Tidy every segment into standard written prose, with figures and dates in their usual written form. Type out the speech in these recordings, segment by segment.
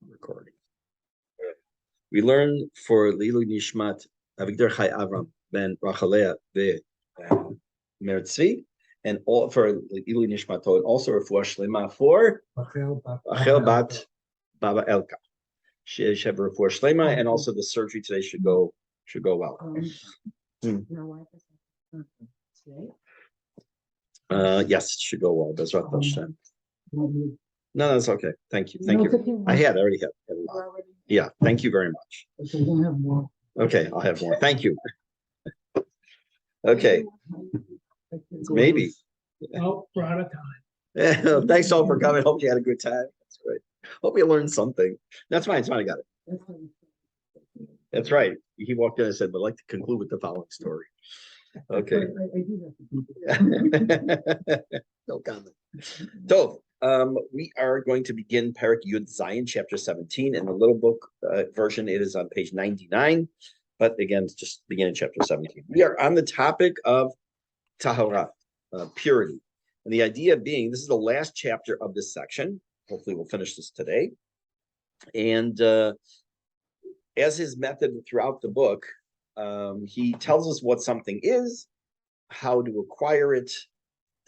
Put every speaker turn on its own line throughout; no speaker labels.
recording. We learn for Lilu Nishmat Avigdor Chai Avram ben Rachalea be Mertzvi, and all for Lilu Nishmato, and also refuah shlema for Rachel bat Baba Elka. She have refuah shlema, and also the surgery today should go well. Yes, it should go well. Bezrat Hashem. No, that's okay. Thank you. I already had a lot. Yeah, thank you very much. Okay, I'll have more. Thank you. Okay. Maybe.
Oh, we're out of time.
Yeah, thanks all for coming. Hope you had a good time. That's great. Hope you learned something. That's fine. It's fine. I got it. That's right. He walked in and said, "I'd like to conclude with the following story." Okay. No comment. So, we are going to begin Perek Yud Zayin, chapter 17. In the little book version, it is on page 99. But again, just begin in chapter 17. We are on the topic of Tahara, purity. And the idea being, this is the last chapter of this section. Hopefully we'll finish this today. And as his method throughout the book, he tells us what something is, how to acquire it,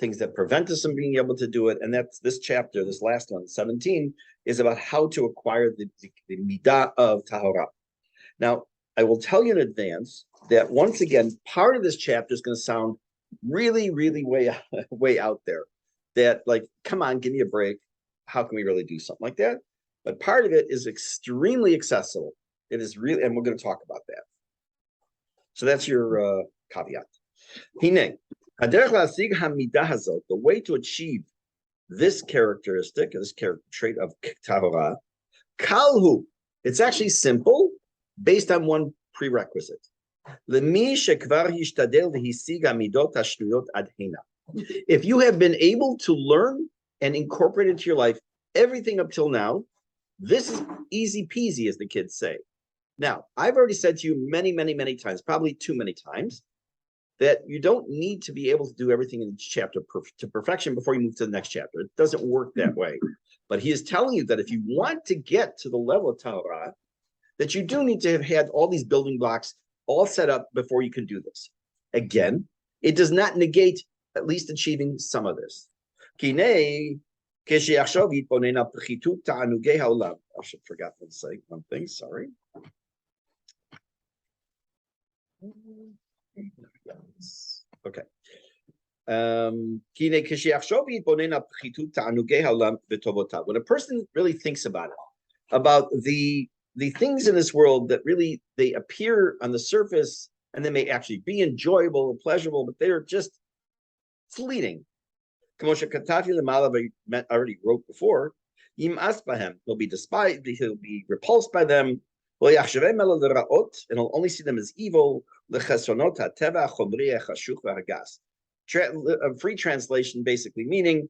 things that prevent us from being able to do it. And that's this chapter, this last one, 17, is about how to acquire the midah of Tahara. Now, I will tell you in advance that once again, part of this chapter is going to sound really, really way out there. That like, come on, give me a break. How can we really do something like that? But part of it is extremely accessible. It is really, and we're going to talk about that. So that's your caveat. Hine, the way to achieve this characteristic, this character trait of tahora, kalhu, it's actually simple, based on one prerequisite. If you have been able to learn and incorporate into your life everything up till now, this is easy peasy, as the kids say. Now, I've already said to you many, many, many times, probably too many times, that you don't need to be able to do everything in each chapter to perfection before you move to the next chapter. It doesn't work that way. But he is telling you that if you want to get to the level of Tahara, that you do need to have had all these building blocks all set up before you can do this. Again, it does not negate at least achieving some of this. I should forgot to say one thing, sorry. Okay. When a person really thinks about the things in this world that really they appear on the surface and they may actually be enjoyable and pleasurable, but they're just fleeting. I already wrote before. He'll be despised, he'll be repulsed by them, and he'll only see them as evil. A free translation basically meaning,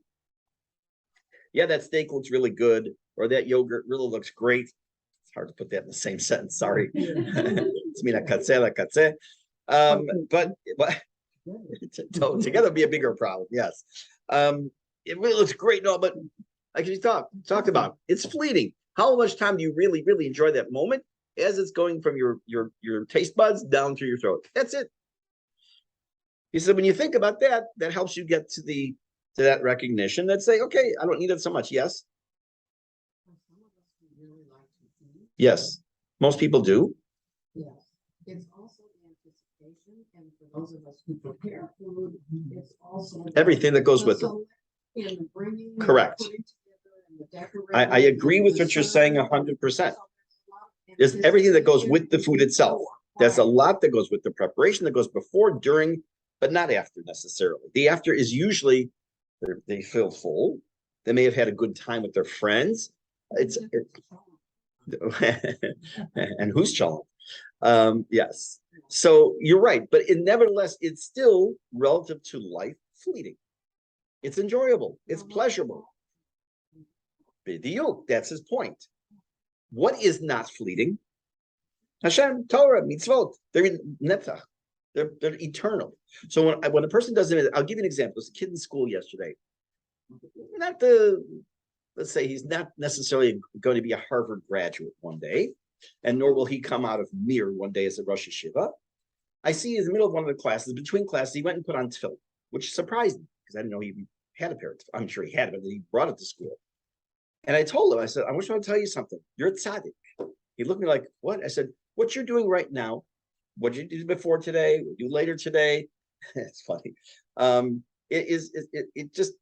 yeah, that steak looks really good, or that yogurt really looks great. It's hard to put that in the same sentence, sorry. It's mina katse la katse. But together would be a bigger problem, yes. It really looks great, no, but like we talked about, it's fleeting. How much time do you really, really enjoy that moment as it's going from your taste buds down through your throat? That's it. He said, when you think about that, that helps you get to that recognition that say, okay, I don't need it so much. Yes. Yes. Most people do.
Yes. It's also anticipation, and for those of us who prepare food, it's also
everything that goes with it. Correct. I agree with what you're saying 100%. There's everything that goes with the food itself. There's a lot that goes with the preparation that goes before, during, but not after necessarily. The after is usually they feel full. They may have had a good time with their friends. And who's challah? Yes. So you're right, but nevertheless, it's still relative to life fleeting. It's enjoyable. It's pleasurable. That's his point. What is not fleeting? Hashem, Torah, mitzvot. They're in netzach. They're eternal. So when a person does it, I'll give you an example. There's a kid in school yesterday. Not the let's say he's not necessarily going to be a Harvard graduate one day, and nor will he come out of Mir one day as a Rosh Yeshiva. I see in the middle of one of the classes, between classes, he went and put on tefillin, which surprised me because I didn't know he had a pair of tefillin. I'm sure he had it, but he brought it to school. And I told him, I said, I want to tell you something. You're a tzaddik. He looked at me like, what? I said, what you're doing right now, what you did before today, what you do later today. It's funny. It just,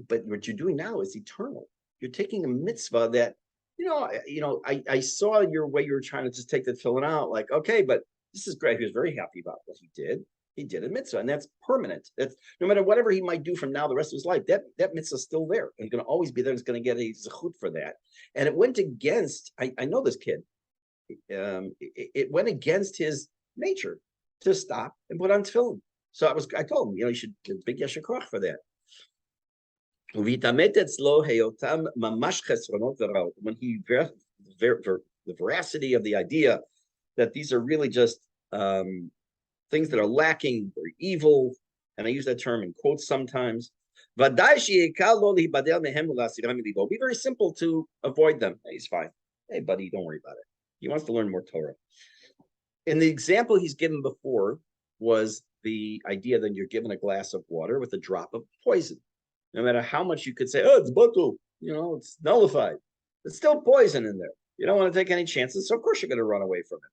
but what you're doing now is eternal. You're taking a mitzvah that, I saw your way you were trying to just take the tefillin out, like, okay, but this is great. He was very happy about what he did. He did a mitzvah, and that's permanent. That's no matter whatever he might do from now the rest of his life, that mitzvah is still there. He's going to always be there. He's going to get a zechut for that. And it went against, I know this kid, it went against his nature to stop and put on tefillin. So I told him, you should big yasher koach for that. When he the veracity of the idea that these are really just things that are lacking, they're evil, and I use that term in quotes sometimes. Be very simple to avoid them. Hey, he's fine. Hey, buddy, don't worry about it. He wants to learn more Torah. And the example he's given before was the idea that you're given a glass of water with a drop of poison. No matter how much you could say, oh, it's batul, it's nullified. There's still poison in there. You don't want to take any chances, so of course you're going to run away from it.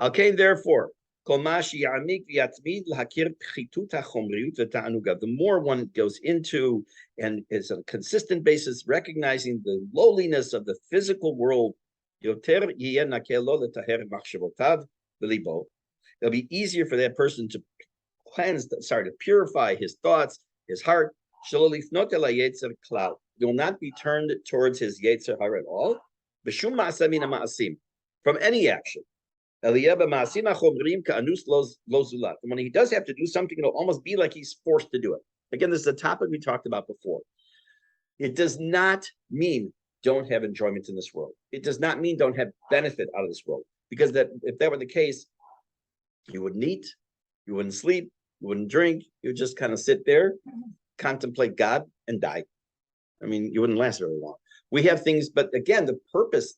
Okay, therefore, the more one goes into and is on a consistent basis, recognizing the lowliness of the physical world, it'll be easier for that person to purify his thoughts, his heart. He will not be turned towards his Yetzer Hara at all, from any action. And when he does have to do something, it'll almost be like he's forced to do it. Again, this is a topic we talked about before. It does not mean don't have enjoyment in this world. It does not mean don't have benefit out of this world. Because if that were the case, you wouldn't eat, you wouldn't sleep, you wouldn't drink, you would just kind of sit there, contemplate God, and die. I mean, you wouldn't last very long. We have things, but again, the purpose,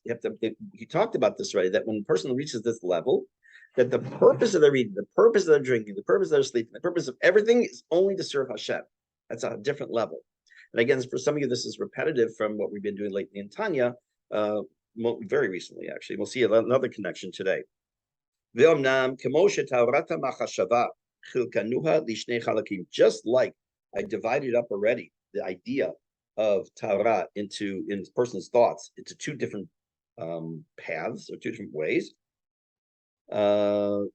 he talked about this already, that when a person reaches this level, that the purpose of their eating, the purpose of their drinking, the purpose of their sleeping, the purpose of everything is only to serve Hashem. That's a different level. And again, for some of you, this is repetitive from what we've been doing lately in Tanya, very recently, actually. We'll see another connection today. Just like I divided up already the idea of Torah in a person's thoughts into two different paths or two different ways. We have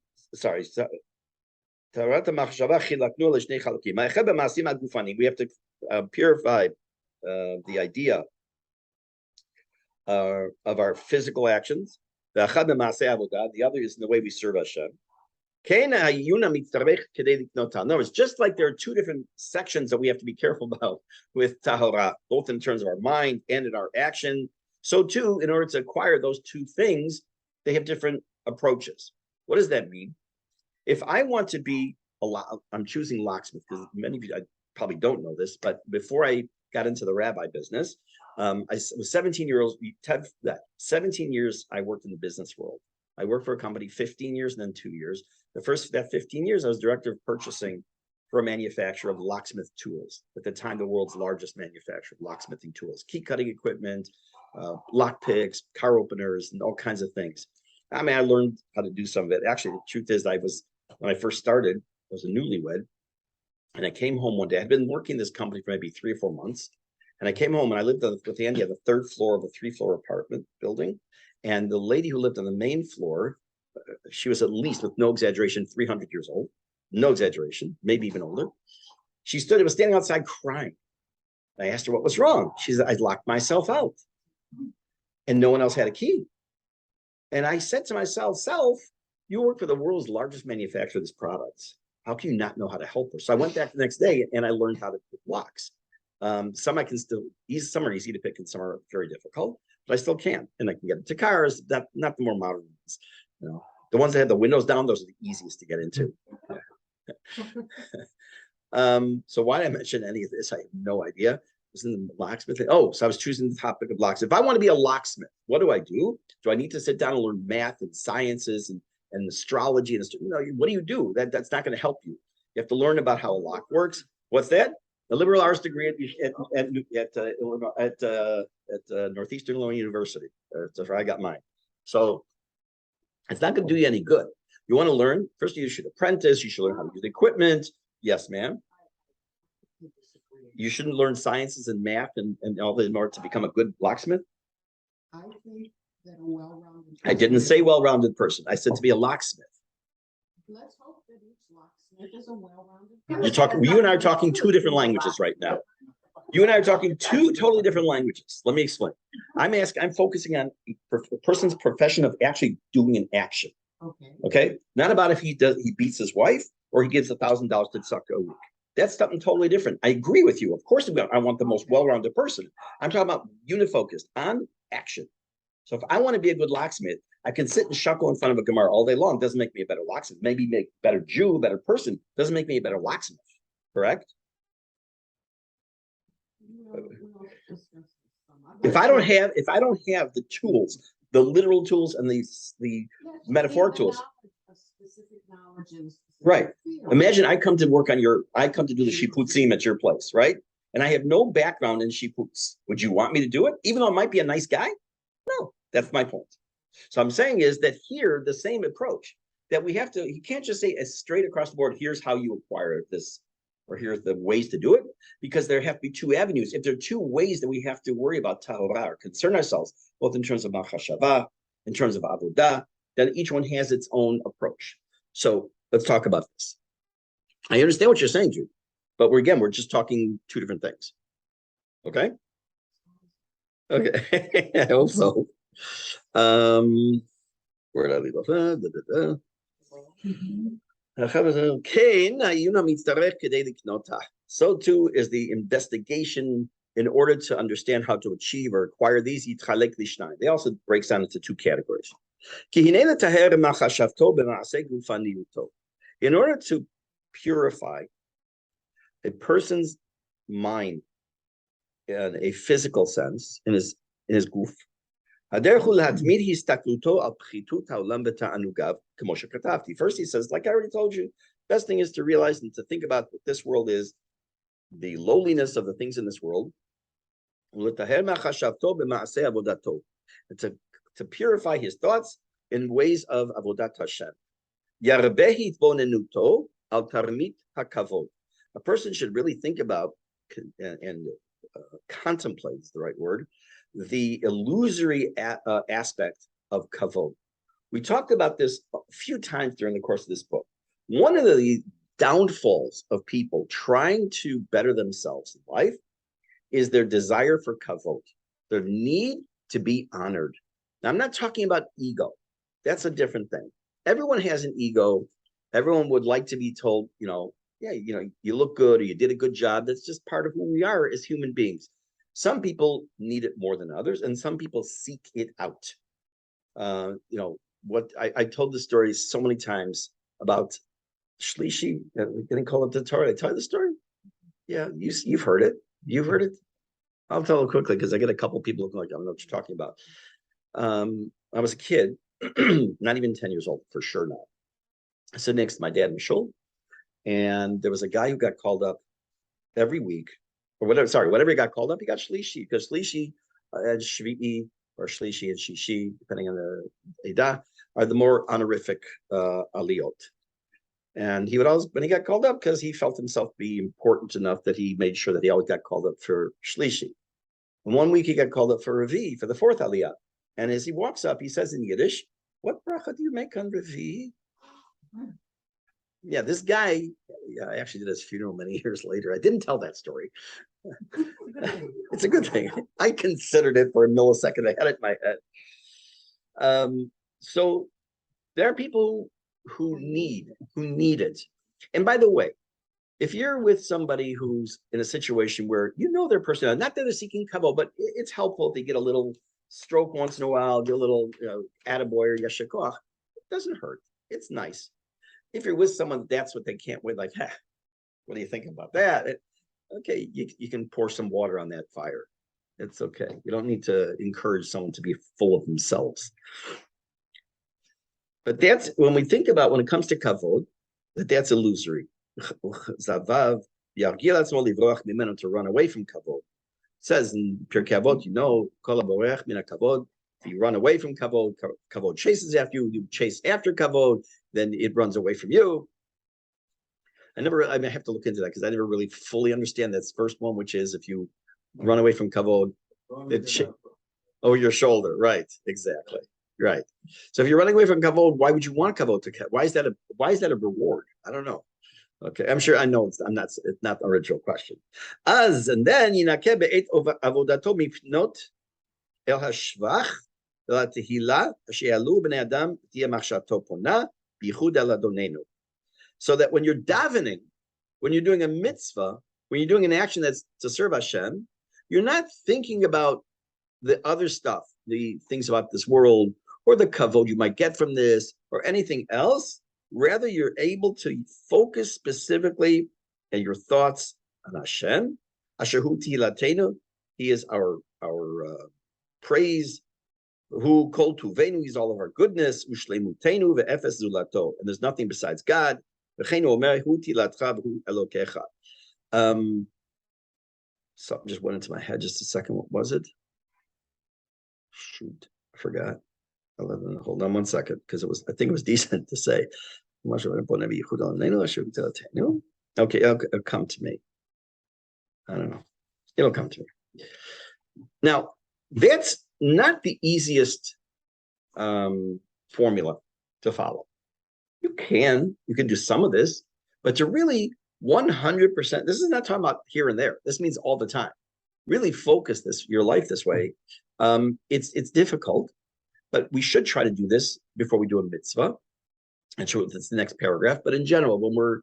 to purify the idea of our physical actions. The other is in the way we serve Hashem. In other words, just like there are two different sections that we have to be careful about with Tahara, both in terms of our mind and in our action, so too, in order to acquire those two things, they have different approaches. What does that mean? If I want to be I'm choosing locksmith because many of you I probably don't know this, but before I got into the rabbi business, I was 17 years. 17 years I worked in the business world. I worked for a company 15 years and then 2 years. That 15 years, I was director of purchasing for a manufacturer of locksmith tools. At the time, the world's largest manufacturer of locksmithing tools, key cutting equipment, lock picks, car openers, and all kinds of things. I mean, I learned how to do some of it. Actually, the truth is, when I first started, I was a newlywed, and I came home one day. I'd been working this company for maybe 3 or 4 months, and I came home and I lived with Andy on the 3rd floor of a 3-floor apartment building. And the lady who lived on the main floor, she was at least, with no exaggeration, 300 years old. No exaggeration, maybe even older. She was standing outside crying. I asked her what was wrong. She said, I locked myself out. And no one else had a key. And I said to myself, you work for the world's largest manufacturer of these products. How can you not know how to help her? So I went back the next day and I learned how to pick locks. Some I can still, some are easy to pick and some are very difficult. But I still can, and I can get into cars. Not the more modern ones. The ones that have the windows down; those are the easiest to get into. So why did I mention any of this? I have no idea. Isn't the locksmith? Oh, so I was choosing the topic of locksmith. If I want to be a locksmith, what do I do? Do I need to sit down and learn math and sciences and astrology and what do you do? That's not going to help you. You have to learn about how a lock works. What's that? A liberal arts degree at Northeastern Illinois University. That's where I got mine. So it's not going to do you any good. You want to learn? First, you should apprentice. You should learn how to use equipment. Yes, ma'am. You shouldn't learn sciences and math and all that in order to become a good locksmith.
I think that a well-rounded.
I didn't say well-rounded person. I said to be a locksmith.
Let's hope that each locksmith is a well-rounded.
You and I are talking two different languages right now. You and I are talking two totally different languages. Let me explain. I'm focusing on a person's profession of actually doing an action.
Okay.
Okay. Not about if he beats his wife or he gives $1,000 to suck a week. That's something totally different. I agree with you. Of course, I want the most well-rounded person. I'm talking about unifocused on action. So if I want to be a good locksmith, I can sit and shuckle in front of a Gemara all day long. Doesn't make me a better locksmith. Maybe make a better Jew, a better person. Doesn't make me a better locksmith. Correct? If I don't have the tools, the literal tools and the metaphoric tools. Right. Imagine I come to do the shiputzim at your place, right? And I have no background in shiputz. Would you want me to do it? Even though I might be a nice guy? No, that's my point. So I'm saying is that here, the same approach that you can't just say as straight across the board, here's how you acquire this, or here's the ways to do it, because there have to be two avenues. If there are two ways that we have to worry about tahorah or concern ourselves, both in terms of machashava, in terms of avodah, then each one has its own approach. So let's talk about this. I understand what you're saying, Jude, but we're just talking two different things. Okay? Okay, I hope so. Where did I leave off? So too is the investigation in order to understand how to achieve or acquire these. They also breaks down into two categories. In order to purify a person's mind in a physical sense, in his goof, first he says, like I already told you, best thing is to realize and to think about what this world is, the lowliness of the things in this world, and to purify his thoughts in ways of avodat Hashem. A person should really think about and contemplate is the right word, the illusory aspect of kavod. We talked about this a few times during the course of this book. One of the downfalls of people trying to better themselves in life is their desire for kavod, their need to be honored. Now, I'm not talking about ego. That's a different thing. Everyone has an ego. Everyone would like to be told, you look good or you did a good job. That's just part of who we are as human beings. Some people need it more than others, and some people seek it out. I told the story so many times about Shlishi getting called up to the Torah. Did I tell you the story? Yeah, you've heard it. You've heard it. I'll tell it quickly because I get a couple people who are like, I don't know what you're talking about. I was a kid, not even 10 years old, for sure not. I sat next to my dad in shul, and there was a guy who got called up every week, or whatever he got called up, he got Shlishi, because Shlishi and Shvi'i, or Shlishi and Shishi, depending on the Edah, are the more honorific aliyot. And he would always, when he got called up, because he felt himself be important enough that he made sure that he always got called up for Shlishi. And one week he got called up for Revi, for the fourth aliyah. And as he walks up, he says in Yiddish, "What bracha do you make on Revi?" Yeah, this guy, I actually did his funeral many years later. I didn't tell that story. It's a good thing. I considered it for a millisecond. I had it in my head. So there are people who need it. And by the way, if you're with somebody who's in a situation where their personality, not that they're seeking kavod, but it's helpful if they get a little stroke once in a while, get a little attaboy or yeshakoch, it doesn't hurt. It's nice. If you're with someone, that's what they can't win. Like, what do you think about that? okay, you can pour some water on that fire. It's okay. You don't need to encourage someone to be full of themselves. But that's when we think about when it comes to kavod, that's illusory. Zavav to run away from kavod. It says in Pirkei Avot, you know, kol haborech min hakavod. If you run away from kavod, kavod chases after you. You chase after kavod, then it runs away from you. I have to look into that because I never really fully understand that first one, which is if you run away from kavod, over your shoulder, right? Exactly, right. So if you're running away from kavod, why would you want kavod to? Why is that a reward? I don't know. Okay, I'm sure I know it's not the original question. And then yinakeh be'et avodato mipnot el hashvach el tehila asher yalu bnei adam tiyeh machshavto pona b'yichud el Adonenu. So that when you're davening, when you're doing a mitzvah, when you're doing an action that's to serve Hashem, you're not thinking about the other stuff, the things about this world, or the kavod you might get from this, or anything else. Rather, you're able to focus specifically in your thoughts on Hashem. Asher hu tihilatenu, He is our praise. Hu kol tuvenu, He's all of our goodness. Ushlemutenu ve'efes zulato, and there's nothing besides God. V'cheinu omer hu tihilatcha v'hu elokecha. Something just went into my head. Just a second. What was it? Shoot, I forgot. Hold on one second, because I think it was decent to say. Okay, it'll come to me. I don't know. It'll come to me. Now, that's not the easiest formula to follow. You can do some of this, but to really 100%, this is not talking about here and there. This means all the time. Really focus your life this way. It's difficult, but we should try to do this before we do a mitzvah. And sure, that's the next paragraph. But in general, when we're,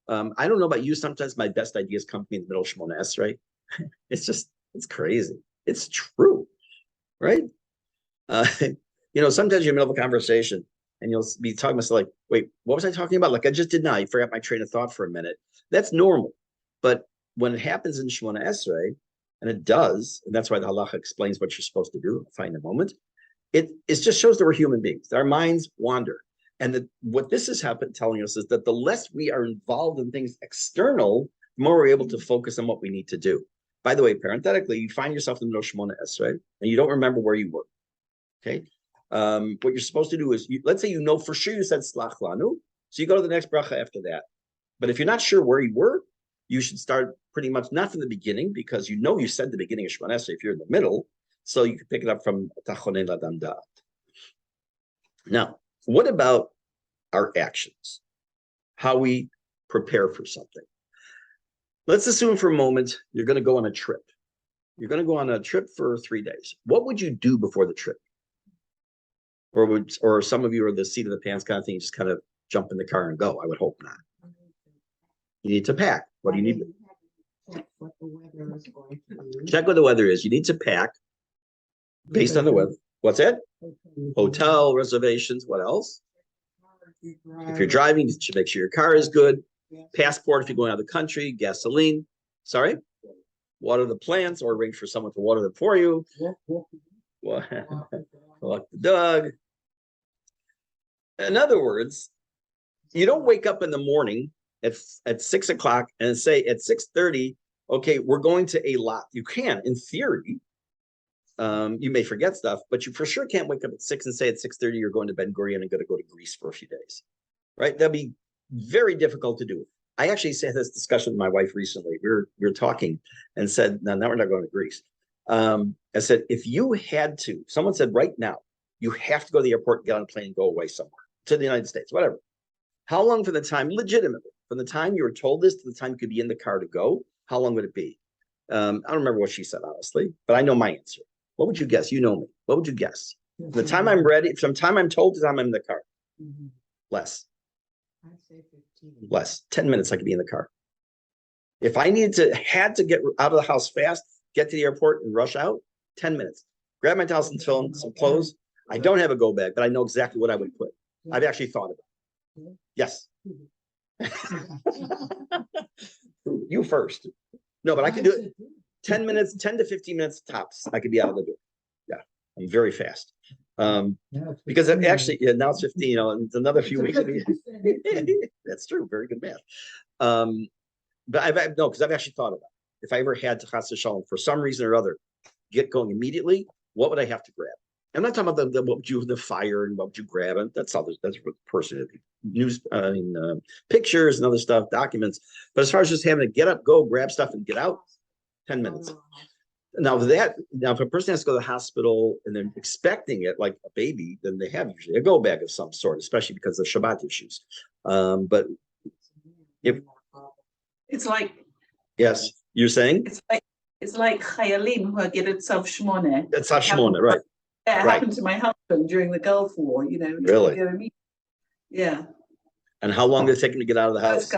I don't know about you, sometimes my best ideas come to me in the middle of Shemona Esrei. It's crazy. It's true, right? Sometimes you're in the middle of a conversation and you'll be talking to myself like, wait, what was I talking about? Like I just did not. I forgot my train of thought for a minute. That's normal. But when it happens in Shemona Esrei, and it does, and that's why the halacha explains what you're supposed to do. I'll find in a moment. It just shows that we're human beings. Our minds wander. And what this is telling us is that the less we are involved in things external, the more we're able to focus on what we need to do. By the way, parenthetically, you find yourself in the middle of Shemona Esrei, and you don't remember where you were. Okay? What you're supposed to do is, let's say for sure you said Slach Lanu, so you go to the next bracha after that. But if you're not sure where you were, you should start pretty much not from the beginning, because you said the beginning of Shemona Esrei if you're in the middle, so you can pick it up from Tachonei Ladam Da'at. Now, what about our actions? How we prepare for something? Let's assume for a moment you're going to go on a trip. You're going to go on a trip for 3 days. What would you do before the trip? Or some of you are the seat of the pants kind of thing, you just kind of jump in the car and go. I would hope not. You need to pack. What do you need?
Check what the weather is going to be.
Check what the weather is. You need to pack based on the weather. What's that? Hotel reservations. What else? If you're driving, you should make sure your car is good. Passport if you're going out of the country. Gasoline. Sorry? Water the plants or arrange for someone to water them for you. Walk the dog. In other words, you don't wake up in the morning at 6 o'clock and say at 6:30, okay, we're going to a lot. You can, in theory. You may forget stuff, but you for sure can't wake up at 6 and say at 6:30 you're going to Ben Gurion and going to go to Greece for a few days, right? That'd be very difficult to do. I actually had this discussion with my wife recently. We were talking and said, no, now we're not going to Greece. I said, if you had to, someone said right now, you have to go to the airport, get on a plane and go away somewhere to the United States, whatever. How long from the time, legitimately, from the time you were told this to the time you could be in the car to go, how long would it be? I don't remember what she said, honestly, but I know my answer. What would you guess? You know me. What would you guess? From the time I'm ready, from the time I'm told to the time I'm in the car. Less.
I'd say 15.
Less. 10 minutes I could be in the car. If I had to get out of the house fast, get to the airport and rush out, 10 minutes. Grab my towels and film, some clothes. I don't have a go bag, but I know exactly what I would put. I've actually thought about it. Yes. You first. No, but I can do it 10 minutes, 10 to 15 minutes tops. I could be out of the door. Yeah, I'm very fast. Because I'm actually, yeah, now it's 15, and it's another few weeks. That's true. Very good math. But no, because I've actually thought about it. If I ever had to chas v'shalom for some reason or other get going immediately, what would I have to grab? I'm not talking about what would you the fire and what would you grab, and that's what the person news, pictures and other stuff, documents. But as far as just having to get up, go, grab stuff, and get out, 10 minutes. Now if a person has to go to the hospital and they're expecting it like a baby, then they have usually a go bag of some sort, especially because of Shabbat issues. But if
It's like
yes, you're saying
it's like chayalim who are get at Tzav Shmone.
that's Hashmona, right?
Yeah, it
Right.
happened to my husband during the Gulf War.
Really?
Yeah.
And how long did it take him to get out of the house?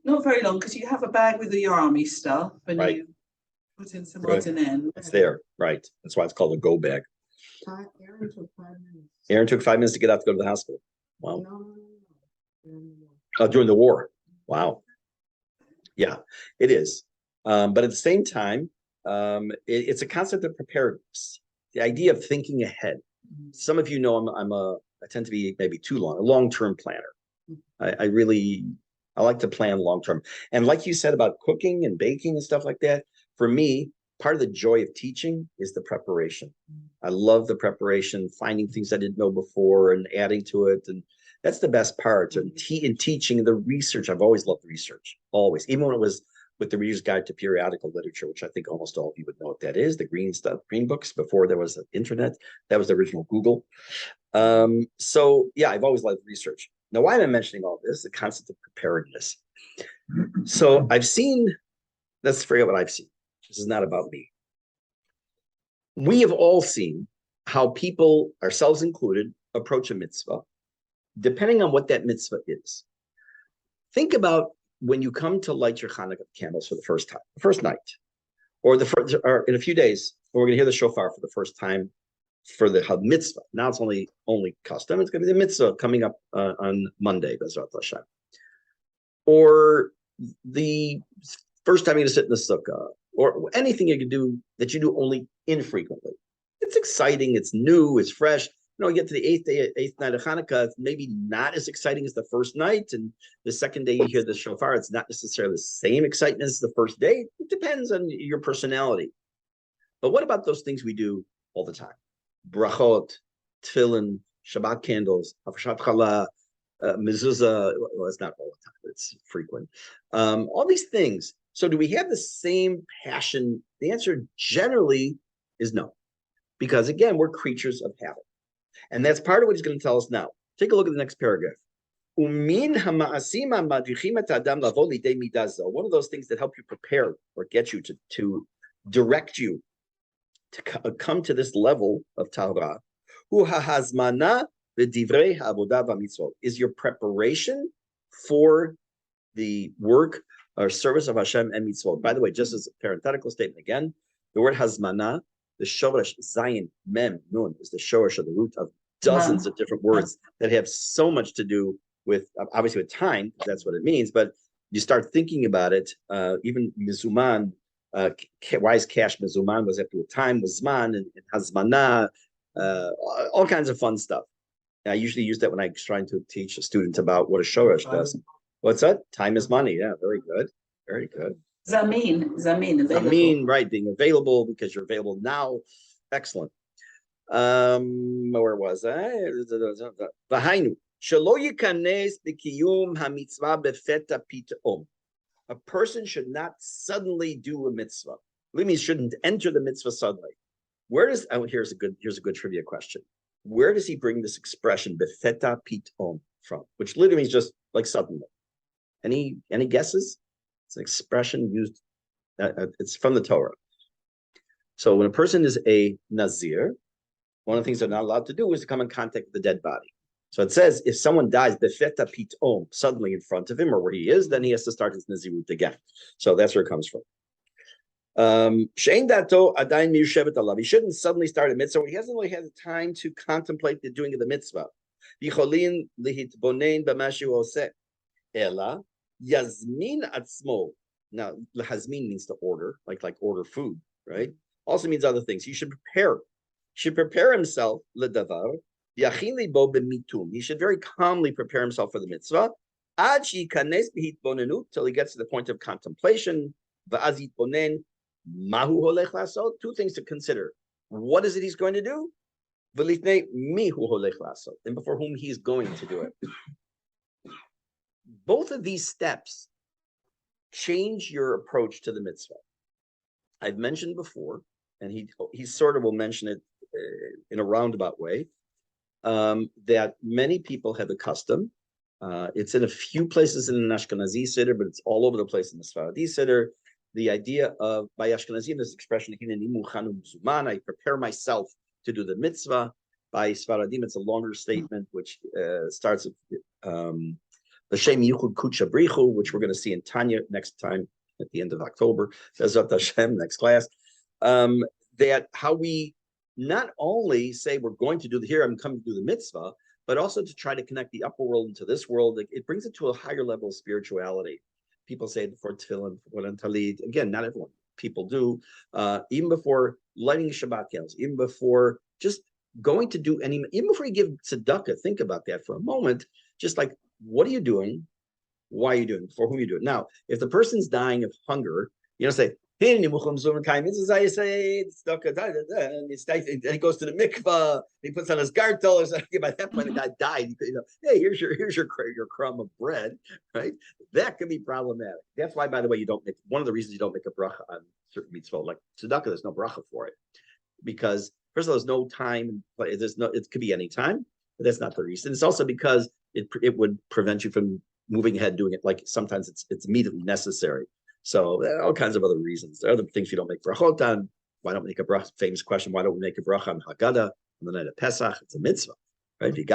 Not very long, because you have a bag with your army stuff and
Right.
you put in some
Right.
odds and ends.
It's there, right? That's why it's called a go bag.
Aaron took 5 minutes.
Aaron took 5 minutes to get out to go to the hospital. Wow.
No.
During the war. Wow. Yeah, it is. But at the same time, it's a concept of preparedness. The idea of thinking ahead. Some of you know I tend to be maybe a long-term planner. I like to plan long-term. And like you said about cooking and baking and stuff like that, for me, part of the joy of teaching is the preparation. I love the preparation, finding things I didn't know before and adding to it. And that's the best part. And in teaching, the research, I've always loved research, always. Even when it was with the Reader's Guide to Periodical Literature, which I think almost all of you would know what that is, the green stuff, green books, before there was the internet. That was the original Google. So yeah, I've always liked research. Now, why am I mentioning all this? The concept of preparedness. So let's forget what I've seen. This is not about me. We have all seen how people, ourselves included, approach a mitzvah, depending on what that mitzvah is. Think about when you come to light your Hanukkah candles for the first time, the first night, or in a few days, we're going to hear the shofar for the first time for the mitzvah. Now it's only custom. It's going to be the mitzvah coming up on Monday, Bezrat Hashem. Or the first time you're going to sit in the sukkah, or anything you can do that you do only infrequently. It's exciting, it's new, it's fresh. You get to the eighth night of Hanukkah, it's maybe not as exciting as the first night. And the second day you hear the shofar, it's not necessarily the same excitement as the first day. It depends on your personality. But what about those things we do all the time? Brachot, tefillin, Shabbat candles, hafashat challah, mezuzah. Well, it's not all the time, but it's frequent. All these things. So do we have the same passion? The answer generally is no. Because again, we're creatures of habit. And that's part of what he's going to tell us now. Take a look at the next paragraph. One of those things that help you prepare or get you to direct you to come to this level of Torah is your preparation for the work or service of Hashem and mitzvot. By the way, just as a parenthetical statement again, the word hazmana, the shoresh zayin mem nun, is the shoresh of the root of dozens of different words that have so much to do with, obviously with time, because that's what it means, but you start thinking about it, even mizuman, wise cash mizuman was after time, mizman, and hazmana, all kinds of fun stuff. And I usually use that when I'm trying to teach a student about what a shoresh does. What's that? Time is money. Yeah, very good. Very good.
Zamin, available.
Zamin, right, being available because you're available now. Excellent. Where was I? V'hainu, shelo yikanes b'kiyum hamitzvah befeta pitom. A person should not suddenly do a mitzvah. It means shouldn't enter the mitzvah suddenly. Here's a good trivia question. Where does he bring this expression befeta pitom from? Which literally means just like suddenly. Any guesses? It's an expression used. It's from the Torah. So when a person is a nazir, one of the things they're not allowed to do is to come in contact with the dead body. So it says if someone dies befeta pitom suddenly in front of him or where he is, then he has to start his nazirut again. So that's where it comes from. Shein dato adayin miyushevet alav. He shouldn't suddenly start a mitzvah. He hasn't really had the time to contemplate the doing of the mitzvah. Bicholin lihitbonein b'mashu oseh ela yazmin atzmo Now, lahazmin means to order, like order food, right? Also means other things. He should prepare. He should prepare himself ledavar. He should very calmly prepare himself for the mitzvah. Till he gets to the point of contemplation. Two things to consider. What is it he's going to do? And before whom he's going to do it. Both of these steps change your approach to the mitzvah. I've mentioned before, and he sort of will mention it in a roundabout way, that many people have a custom. It's in a few places in an Ashkenazi Siddur, but it's all over the place in the Sephardi Siddur. The idea of, by Ashkenazim, this expression, I prepare myself to do the mitzvah. By Sfaradim, it's a longer statement, which starts with L'Shem Yichud Kucha Brichu, which we're going to see in Tanya next time at the end of October. Bezrat Hashem, next class. That how we not only say we're going to do here, I'm coming to do the mitzvah, but also to try to connect the upper world into this world. It brings it to a higher level of spirituality. People say it before tefillin, before talit. Again, not everyone. People do. Even before lighting Shabbat candles, even before just going to do even before you give tzedakah, think about that for a moment. Just like, what are you doing? Why are you doing it? For whom you do it? Now, if the person's dying of hunger, say, and he goes to the mikvah, he puts on his gartel, or something. By that point, the guy died. Hey, here's your crumb of bread, right? That can be problematic. That's why, by the way, you don't make, one of the reasons you don't make a bracha on certain mitzvot, like tzedakah, there's no bracha for it. Because first of all, there's no time, it could be any time, but that's not the reason. It's also because it would prevent you from moving ahead doing it, like sometimes it's immediately necessary. So there are all kinds of other reasons. There are other things you don't make brachot on. Why don't we make a bracha? Famous question: why don't we make a bracha on Haggadah on the night of Pesach? It's a mitzvah, right? It's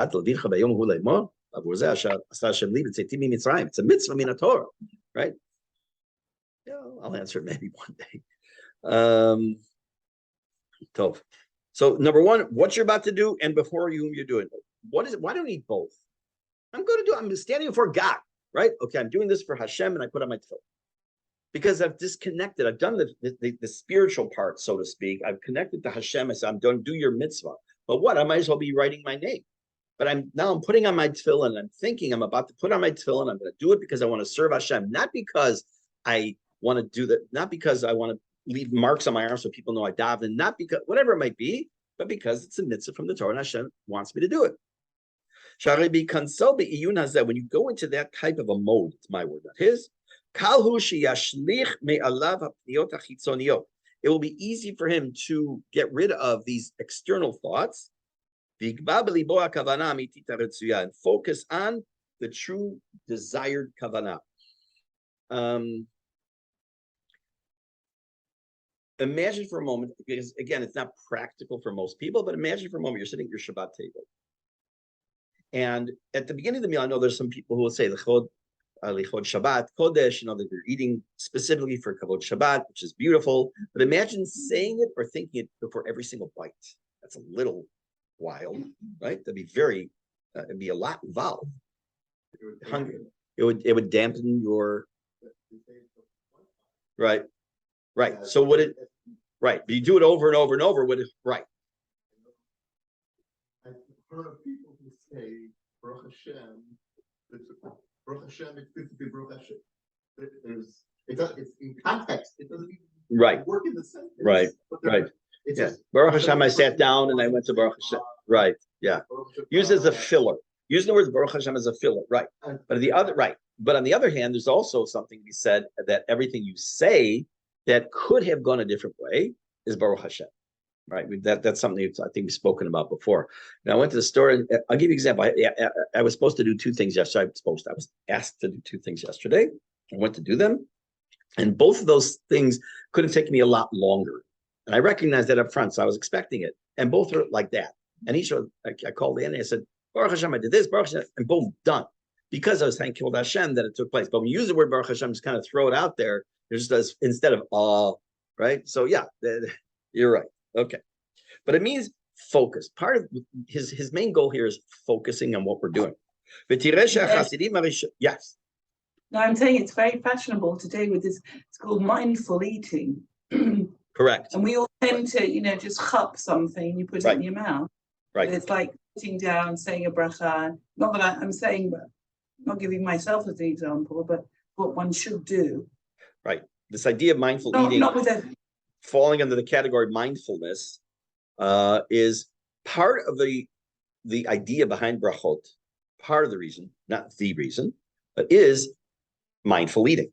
a mitzvah min Torah, right? Yeah, I'll answer it maybe one day. Tov. So number one, what you're about to do, and before whom you're doing it. What is it? Why don't we need both? I'm standing before God, right? Okay, I'm doing this for Hashem, and I put on my tefillin. Because I've disconnected. I've done the spiritual part, so to speak. I've connected to Hashem. I said, I'm going to do your mitzvah. But what? I might as well be writing my name. But I'm putting on my tefillin. I'm thinking I'm about to put on my tefillin. I'm going to do it because I want to serve Hashem, not because I want to do that, not because I want to leave marks on my arm so people know I daven, not because whatever it might be, but because it's a mitzvah from the Torah and Hashem wants me to do it. When you go into that type of a mode, it's my word, not his. It will be easy for him to get rid of these external thoughts and focus on the true desired kavanah. Imagine for a moment, because again, it's not practical for most people, but imagine for a moment you're sitting at your Shabbat table. And at the beginning of the meal, I know there's some people who will say, Lichod Shabbat Kodesh, that you're eating specifically for Kavod Shabbat, which is beautiful. But imagine saying it or thinking it before every single bite. That's a little wild, right? It'd be a lot involved. Hungry. It would dampen your right. So would it but you do it over and over and over, would it right?
I've heard of people who say Baruch Hashem. Baruch Hashem, it's physically Baruch Hashem. It's in context. It doesn't even work in the sentence. Right. It's just,
Baruch Hashem, I sat down and I went to Baruch Hashem. Right. Yeah. Use it as a filler. Using the word Baruch Hashem as a filler. Right. But on the other hand, there's also something to be said that everything you say that could have gone a different way is Baruch Hashem. Right. That's something I think we've spoken about before. Now I went to the store and I'll give you an example. I was supposed to do two things yesterday. I was asked to do two things yesterday. I went to do them. And both of those things could have taken me a lot longer. And I recognized that up front. So I was expecting it. And both are like that. And each of I called in and I said, Baruch Hashem, I did this, Baruch Hashem, and boom, done. Because I was thankful to Hashem that it took place. But when you use the word Baruch Hashem, just kind of throw it out there. There's just instead of right? So yeah, you're right. Okay. But it means focus. Part of his main goal here is focusing on what we're doing. Yes.
No, I'm saying it's very fashionable today with this. It's called mindful eating.
Correct.
And we all tend to, just cup something, you put it in your mouth.
Right.
But it's like sitting down, saying a bracha. Not that I'm saying, but not giving myself as the example, but what one should do.
Right. This idea of mindful eating,
Not with
falling under the category of mindfulness, is part of the idea behind brachot. Part of the reason, not the reason, but is mindful eating.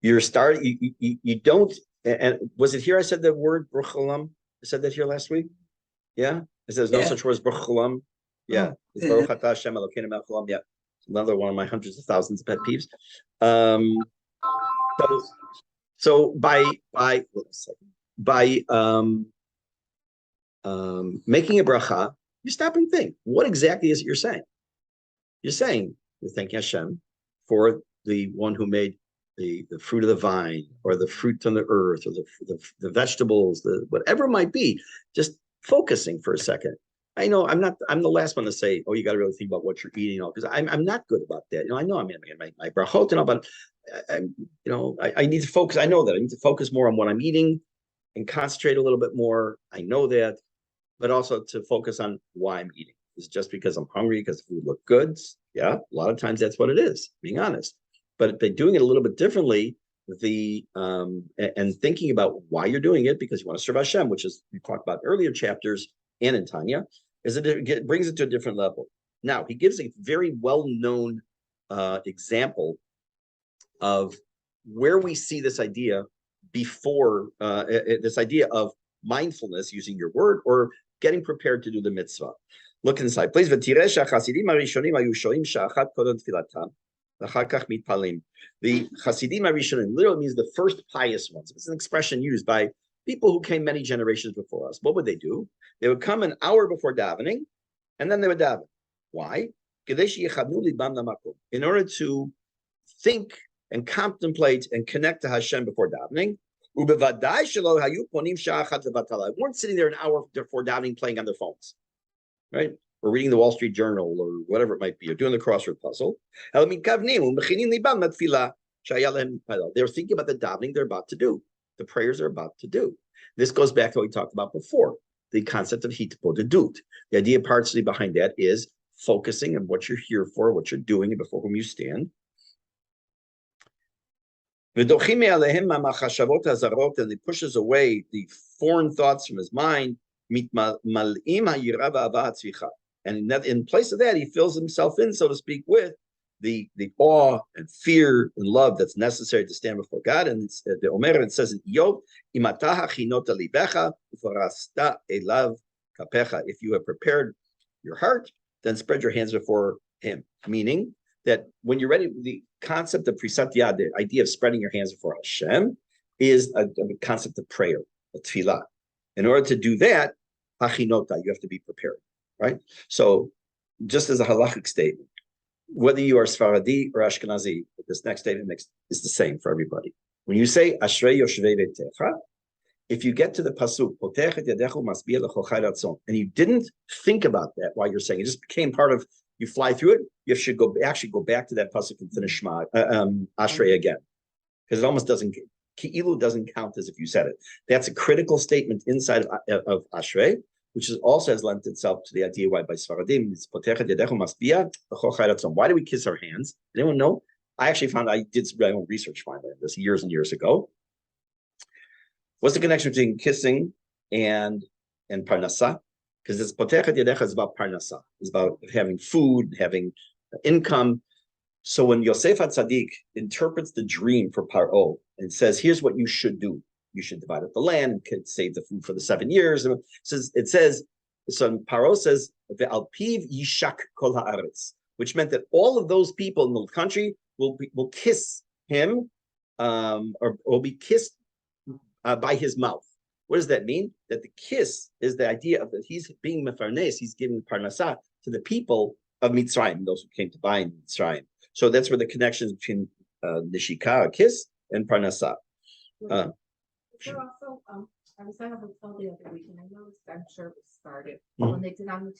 You're starting. You don't. And was it here? I said the word bruchalam. I said that here last week. Yeah. I said there's no such word as bruchalam. Yeah. It's Baruch Atah Hashem Elokeinu melech haolam. Yeah. Another one of my hundreds of thousands of pet peeves. So by making a bracha, you stop and think, what exactly is it you're saying? You're saying you're thanking Hashem for the one who made the fruit of the vine, or the fruit on the earth, or the vegetables, whatever it might be. Just focusing for a second. I know I'm the last one to say, oh, you got to really think about what you're eating, because I'm not good about that. I know I'm in my brachot and all, but I need to focus. I know that I need to focus more on what I'm eating and concentrate a little bit more. I know that, but also to focus on why I'm eating. Is it just because I'm hungry, because food look good? Yeah, a lot of times that's what it is, being honest. But by doing it a little bit differently, and thinking about why you're doing it, because you want to serve Hashem, which is we talked about earlier chapters and in Tanya, it brings it to a different level. Now he gives a very well-known example of where we see this idea before, this idea of mindfulness, using your word, or getting prepared to do the mitzvah. Look inside, please. The Hasidim Arishonim literally means the first pious ones. It's an expression used by people who came many generations before us. What would they do? They would come an hour before davening, and then they would daven. Why? In order to think and contemplate and connect to Hashem before davening. They weren't sitting there an hour before davening playing on their phones, right? Or reading the Wall Street Journal, or whatever it might be, or doing the crossword puzzle. They're thinking about the davening they're about to do, the prayers they're about to do. This goes back to what we talked about before, the concept of hitbodedut. The idea partially behind that is focusing on what you're here for, what you're doing, and before whom you stand. And he pushes away the foreign thoughts from his mind. And in place of that, he fills himself in, so to speak, with the awe and fear and love that's necessary to stand before God. And the Omer, it says in Yov, if you have prepared your heart, then spread your hands before him. Meaning that when you're ready, the concept of Prisat Yad, the idea of spreading your hands before Hashem, is a concept of prayer, a tefillah. In order to do that, hachinota, you have to be prepared. Right? So just as a halachic statement, whether you are Sfaradi or Ashkenazi, this next statement is the same for everybody. When you say Ashrei Yoshvei Veitecha, if you get to the pasuk, and you didn't think about that while you're saying it, just became part of, you fly through it, you should go back to that pasuk and finish Ashrei again. Because it almost doesn't, Ki'ilu doesn't count as if you said it. That's a critical statement inside of Ashrei, which also has lent itself to the idea why by Sfaradim, it's why do we kiss our hands? Anyone know? I actually I did my own research finally on this years and years ago. What's the connection between kissing and parnasa? Because it's potechet yedecha is about parnasa. It's about having food, having income. So when Yosef HaTzadik interprets the dream for Paro and says, here's what you should do. You should divide up the land and could save the food for the 7 years. And it says, so Paro says, Ve'alpiv yishak kol haaretz, which meant that all of those people in the country will kiss him, or will be kissed by his mouth. What does that mean? That the kiss is the idea of that he's being mefarnes, he's giving parnasah to the people of Mitzrayim, those who came to buy in Mitzrayim. So that's where the connections between nishika, a kiss, and parnasah.
There also, I was at a hotel the other week, and I noticed, I'm sure it started when they did on the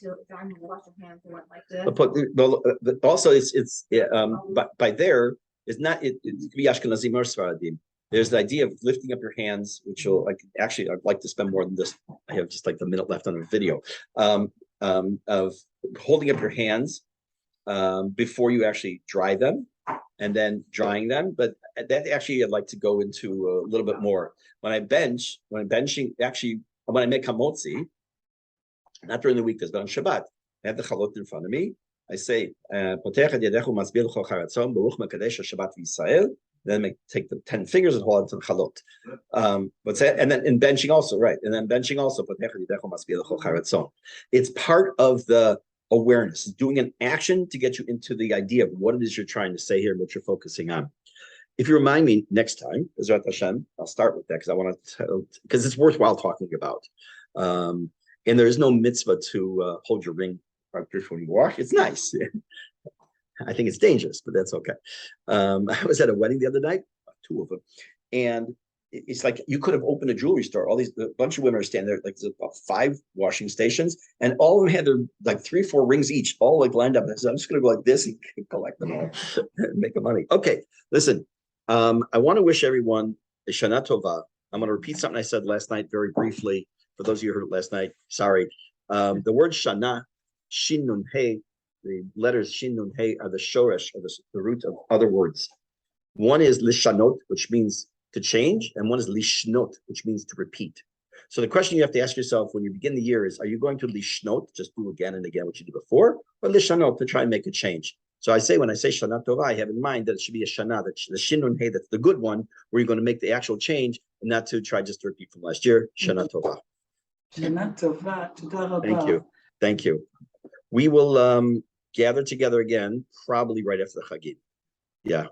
wash your hands, they went like this.
But also, it's by there, It's not, it could be Ashkenazim or Sfaradim. There's the idea of lifting up your hands, which will like actually I'd like to spend more than this. I have just like the minute left on the video. Of holding up your hands before you actually dry them and then drying them. But that actually I'd like to go into a little bit more. When I'm benching, actually when I make hamotzi, not during the week, but on Shabbat, I have the chalot in front of me. I say, then I take the 10 fingers and hold it to the chalot. And then in benching also, right? And then benching also, it's part of the awareness, doing an action to get you into the idea of what it is you're trying to say here, what you're focusing on. If you remind me next time, Bezrat Hashem, I'll start with that because I want to, because it's worthwhile talking about. And there is no mitzvah to hold your ring right before you wash. It's nice. I think it's dangerous, but that's okay. I was at a wedding the other night, 2 of them, and it's like you could have opened a jewelry store. A bunch of women are standing there, like there's about 5 washing stations, and all of them had their like 3, 4 rings each, all like lined up. And I said, I'm just going to go like this and collect them all and make the money. Okay, listen. I want to wish everyone a Shana Tova. I'm going to repeat something I said last night very briefly. For those of you who heard it last night, sorry. The word Shana, Shin Nun Hey, the letters Shin Nun Hey are the shoresh, or the root of other words. One is Lishanot, which means to change, and one is Lishnot, which means to repeat. So the question you have to ask yourself when you begin the year is, are you going to Lishnot, just do again and again what you did before, or Lishanot, to try and make a change? So I say, when I say Shana Tova, I have in mind that it should be a Shana, that the Shin Nun Hey, that's the good one, where you're going to make the actual change, and not to try just to repeat from last year. Shana Tova.
Shana Tova.
Thank you. Thank you. We will gather together again, probably right after the Chagim. Yeah.